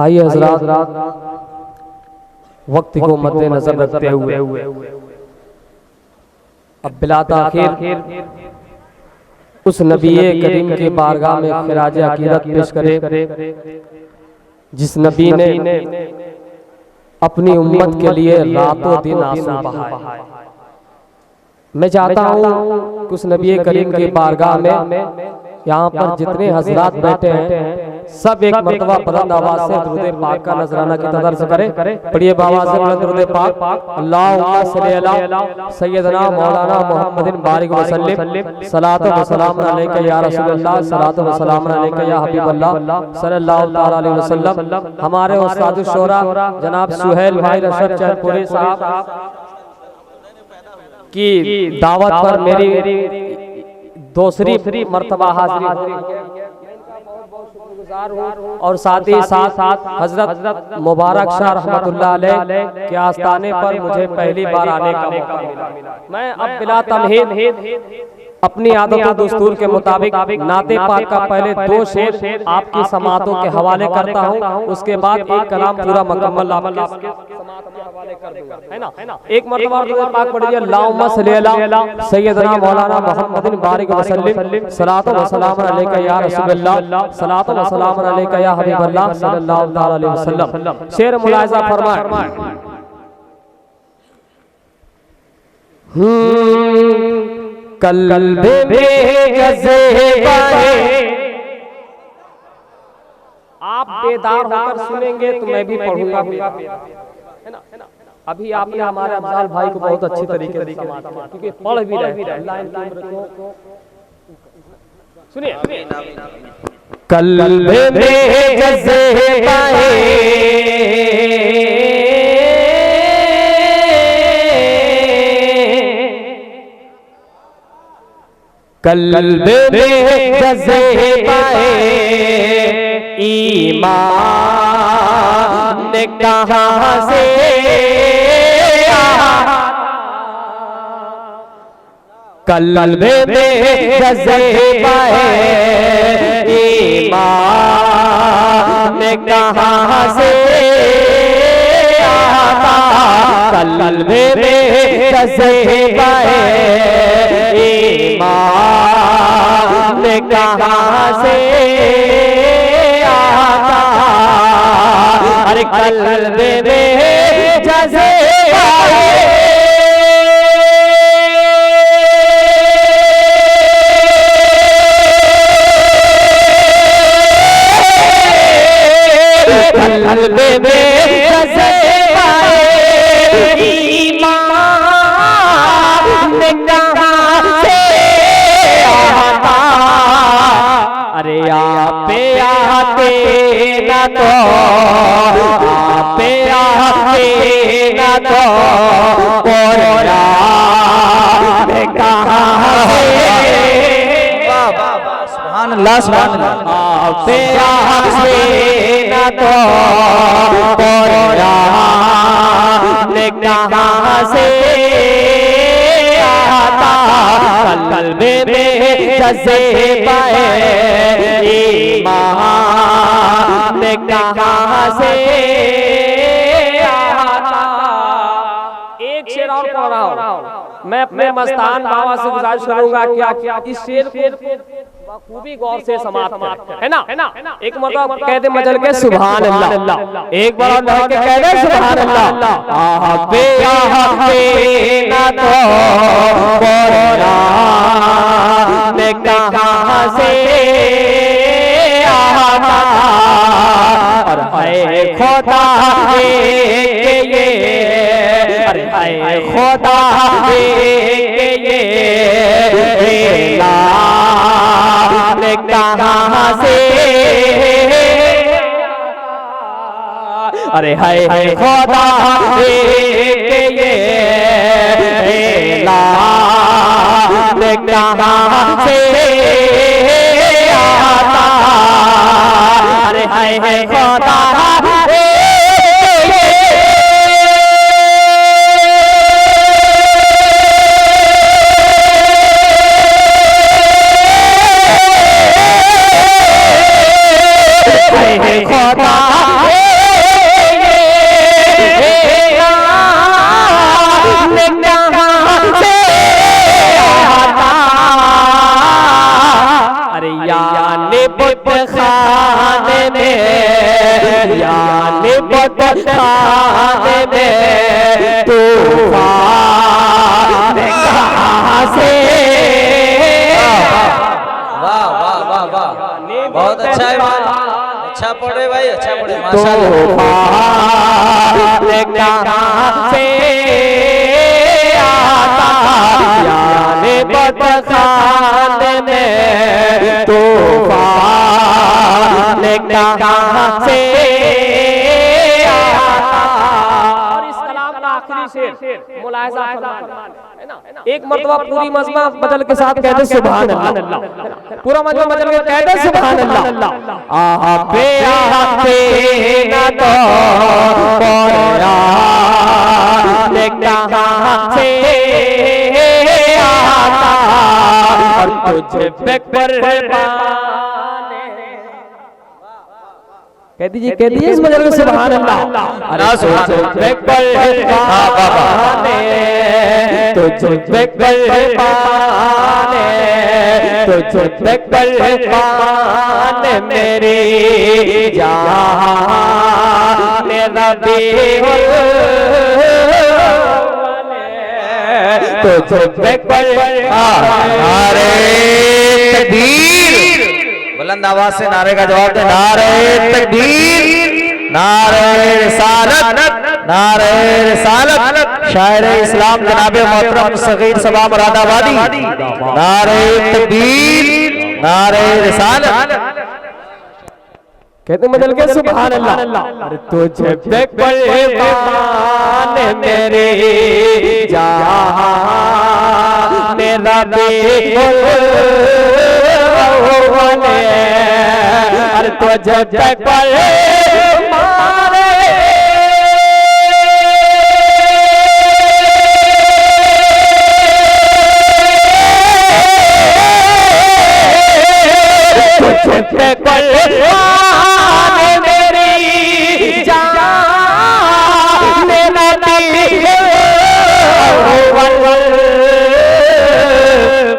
आइए हज़रात, वक्त को मद्देनजर रखते हुए अब बिला ताखीर उस नबी करीम के बारगाह में खिराज अकीदत पेश करे जिस नबी ने अपनी उम्मत के लिए रातों दिन आंसू बहाए। मैं चाहता हूँ कि उस नबी करीम के बारगाह में यहाँ पर जितने हजरात बैठे हैं सब एक मर्तबा बुलंद आवाज से दुरूद पाक का नजराना की तदर्स करें। पढ़िए बाबा से बुलंद दुरूद पाक। अल्लाहुम्मा सल्ली अला सय्यदना मौलाना मुहम्मदिन बारिक वसल्लिम सलातो व सलाम अलैका या रसूलल्लाह सलातो व सलाम अलैका या हबीबल्लाह सल्लल्लाहु तआला अलैहि वसल्लम। हमारे उस्ताद शोरा जनाब सुहेल भाई रशद चैनपुरी साहब की दावत पर मेरी दूसरी मर्तबा हाजिरी और साथ ही साथ हजरत मुबारक शाह रहमतुल्लाह अलैह के आस्थाने पर मुझे पहली बार आने का मौका मिला। मैं अब बिला तमहीद अपनी आदत और दस्तूर के मुताबिक नाते पाक का पहले दो शेर आपकी समातों के हवाले करता हूँ, उसके बाद एक कलाम पूरा मुकम्मल आपके समात के हवाले कर दूंगा, है ना। एक मर्तबा दुरूद पाक पढ़िए। अल्लाहुम्मा सल्ली अला सय्यदना मौलाना मुहम्मदिन बारिक वसल्लिम सलातो व सलाम अलैका या रसूलल्लाह सलातो व सलाम अलैका या हबीबल्लाह सल्लल्लाहु तआला अलैहि वसल्लम। शेर मुलाहिजा फरमाए। कल्बे में गज़ेबाए, आप बेदार होकर सुनेंगे तो मैं भी पढ़ूंगा, है ना। अभी आपने हमारे अफजाल भाई को बहुत अच्छी तरीके से समात किया क्योंकि पढ़ भी रहे हैं। अल्लाह इनकी उम्र को सुनिए। कल्बे में गज़ेबाए कल्बे में गज़ेबाए ईमान कहाँ से कल्बे में गज़ेबाए ईमान कहाँ से आता कल्बे में गज़ेबाए ईमान कहाँ से आता। अरे कल्बे में गज़ेबाए कल्बे में गज़ेबाए ईमान कहाँ से आता। अरे आप आते न तो आप आते न तो कोरा कहाँ से सुभान अल्लाह सुभान अल्लाह। आप आते न तो कोरा कहाँ से आता। कल्बे में गज़ेबाए ईमान कहाँ से आता। एक शेर और पढ़ रहा हूँ। मैं अपने मस्तान बाबा से गुजारिश करूंगा क्या इस शेर को खूबी गौर से समात है ना। एक मतलब कह दे मजल के सुभान अल्लाह, एक बार और के कह दे सुभान अल्लाह। आहबे आहबे ना तो कोरा ने कहाँ से आता। और है खुदा के ये, अरे है खुदा के ये कहाँ से। अरे है खुदा के ये कहाँ से आता। अरे है खुदा खुदा यानी बदखाने में तूफान कहाँ से। वाह वाह वाह वाह, बहुत अच्छा है, अच्छा पढ़े भाई, अच्छा पढ़े माशाल्लाह। कहाँ से आता यानी बदखाने में तूफान कहाँ से आता। और इस कलाम का आखिरी शेर मुलाहिजा फरमाना है ना, एक मर्तबा पूरी मजमा बदल के साथ कहते सुभान अल्लाह, पूरा मजमा बदल के कहते सुभान अल्लाह। आपे आते न तो ले कहाँ से आता और तुझे पे कुर्बान। कह दीजिए इस मजल में सुभान अल्लाह। अरे तुझे पे कुर्बान, तुझे पे कुर्बान, तुझे पे कुर्बान मेरी जान रबीउल तुझे पे कुर्बान। नारे तकबीर, बुलंद आवाज से नारे का जवाब दे। नारे तकबीर, नारे रिसालत, नारे रिसालत। शायर इस्लाम जनाब मोहतरम सगीर सबा मुरादाबादी। नारे तकबीर, नारे रिसालत। कहते बदल के सुभान अल्लाह। अरे तुझे पे कुर्बान मेरे जान रबीउल अव्वल। अरे तुझे पे कुर्बान, तुझे पे कुर्बान मेरी जान रबीउल अव्वल।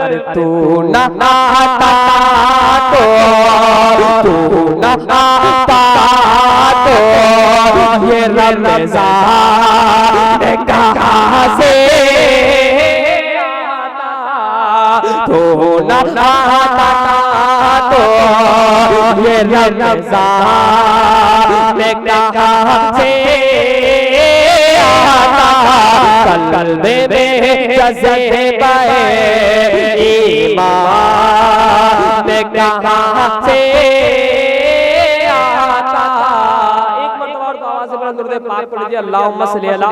अरे तू न आता तो, तू न आता तो ये रमज़ान कहाँ से आता। तू न आता तो ये रमज़ान कहाँ से आता। कल्बे में जज़्बा ईमान कहाँ से आता। एक मरतबा और आवाज़ से बुलंद दुरूद पाक पढ़ लीजिए। अल्लाहुम्मा सल्ली अला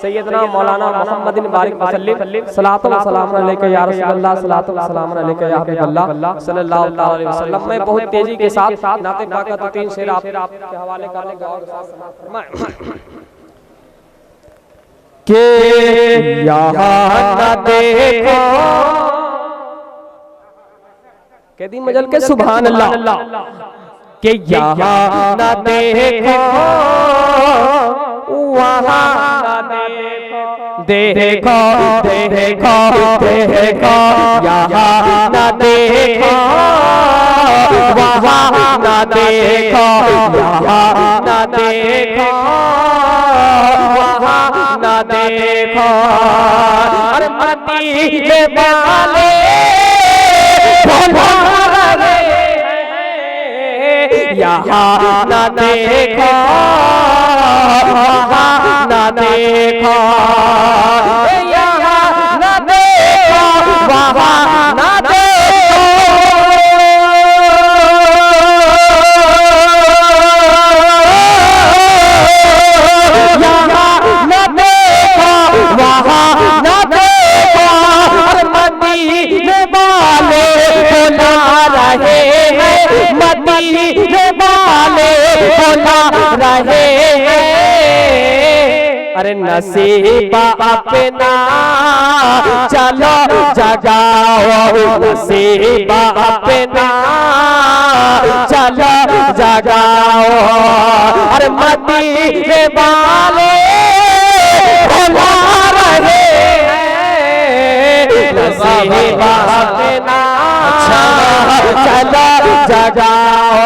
सय्यदना मौलाना मुहम्मदिन बारिक वसल्लिम सलातो व सलाम अलैका या रसूलल्लाह, सलातो व सलाम अलैका या हबीबल्लाह सल्लल्लाहु अलैहि वसल्लम। मैं बहुत तेजी के साथ नाते पाक का दो तीन शेर आपके हवाले करने का और साथ समाप्त फरमाएं कि यहाँ न देखो। कहती मजल के सुभान अल्लाह कि यहाँ न देखो, वहाँ न देखो, देखो देखो यहाँ न देखो, वहाँ न देखो, यहाँ न देखो, वहाँ न देखो। अरे मदीने वाले यहाँ न देखो, वहाँ न देखो, यहाँ न देखो, वहाँ न देखो। यहाँ न देखो, वहाँ न देखो। और मदीने वाले बुला रहे हैं, मदीने वाले बुला रहे हैं। अरे नसीबा अपना चलो जगाओ, नसीबा अपना चलो जगाओ। अरे मदीने वाले बुला रहे हैं, नसीबा अपना चलो जगाओ।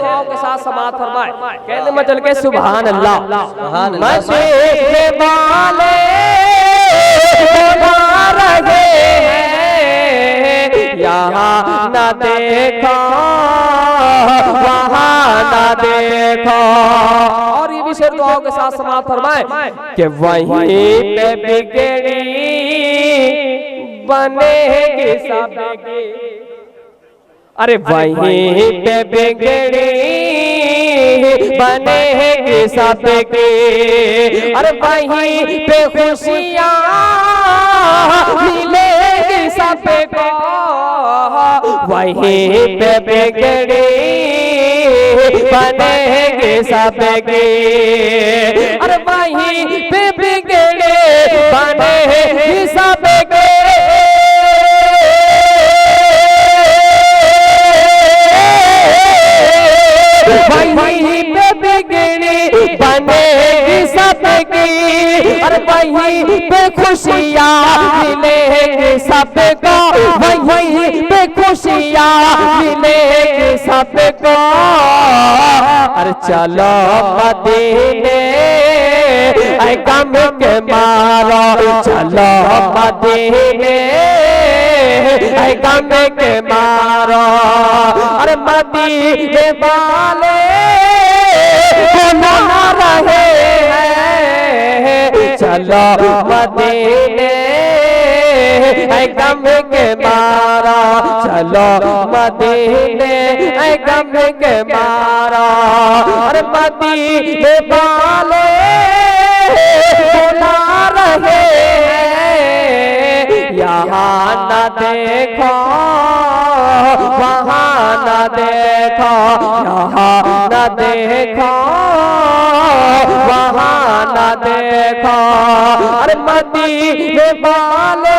दुआओं के साथ समाप्त फरमाए। कहने में चल के सुभान अल्लाह। सुभान अल्लाह। मदीने वाले बुला रहे हैं, यहाँ न देखो वहाँ न देखो। और ये भी शेर दुआओं के साथ समाप्त फरमाए कि वहीं पे बिगड़ी बनेगी सबकी, अरे वहीं पे बिगड़ी बनेगी सबकी, अरे वहीं पे खुशियाँ मिलेगी सबको, वहीं पे बिगड़ी बनेगी सबकी, अरे वहीं पे बिगड़ी बनेगी सबकी। वहीं पे बिगड़ी बनेगी सबकी, और वहीं पे खुशियाँ मिलेगी सबको, वहीं पे खुशियाँ मिलेगी सबको। अरे चलो मदीने ऐ गम के मारो, चलो मदीने ऐ गम के मारो। अरे मदीने वाले बुला रहे हैं, चलो मदीने ऐ गम के मारो, चलो मदीने ऐ गम के मारो। अरे मदीने वाले बुला रहे हैं, यहाँ न देखो वहाँ न देखो, यहाँ न देखो वहाँ न देखो। अरे मदीने वाले